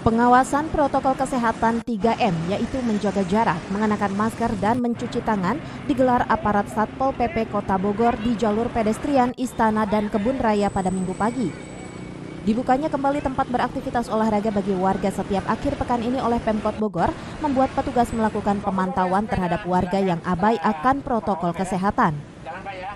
Pengawasan protokol kesehatan 3M yaitu menjaga jarak, mengenakan masker dan mencuci tangan digelar aparat Satpol PP Kota Bogor di jalur pedestrian Istana dan Kebun Raya pada Minggu pagi. Dibukanya kembali tempat beraktivitas olahraga bagi warga setiap akhir pekan ini oleh Pemkot Bogor membuat petugas melakukan pemantauan terhadap warga yang abai akan protokol kesehatan.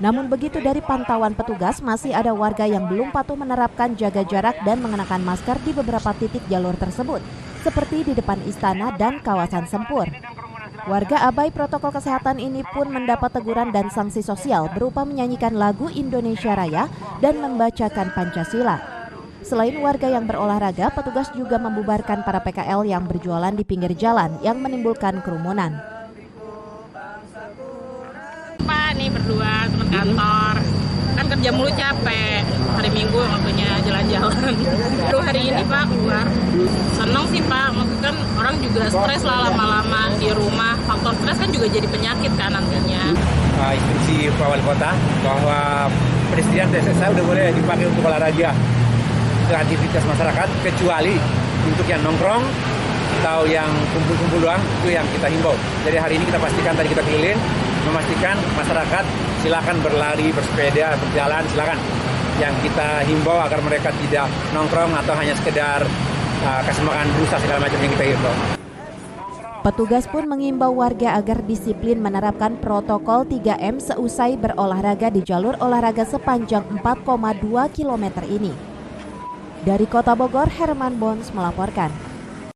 Namun begitu dari pantauan petugas masih ada warga yang belum patuh menerapkan jaga jarak dan mengenakan masker di beberapa titik jalur tersebut, seperti di depan istana dan kawasan Sempur. Warga abai protokol kesehatan ini pun mendapat teguran dan sanksi sosial berupa menyanyikan lagu Indonesia Raya dan membacakan Pancasila. Selain warga yang berolahraga, petugas juga membubarkan para PKL yang berjualan di pinggir jalan yang menimbulkan kerumunan. Pak, nih berdua teman kantor, kan kerja mulu capek, hari Minggu waktunya jalan-jalan. Baru hari ini Pak keluar, seneng sih Pak, maksudnya kan orang juga stres lah lama-lama di rumah, faktor stres kan juga jadi penyakit kan nantinya. Instruksi Pak Wali Kota bahwa pedestrian saya udah boleh dipakai untuk olahraga, untuk aktivitas masyarakat, kecuali untuk yang nongkrong atau yang kumpul-kumpul doang, itu yang kita himbau. Jadi hari ini kita pastikan, tadi kita keliling, memastikan masyarakat silakan berlari, bersepeda, berjalan, silakan. Yang kita himbau agar mereka tidak nongkrong atau hanya sekedar kasih makan rusa segala macam yang kita himbau. Petugas pun mengimbau warga agar disiplin menerapkan protokol 3M seusai berolahraga di jalur olahraga sepanjang 4,2 km ini. Dari Kota Bogor, Herman Bons melaporkan.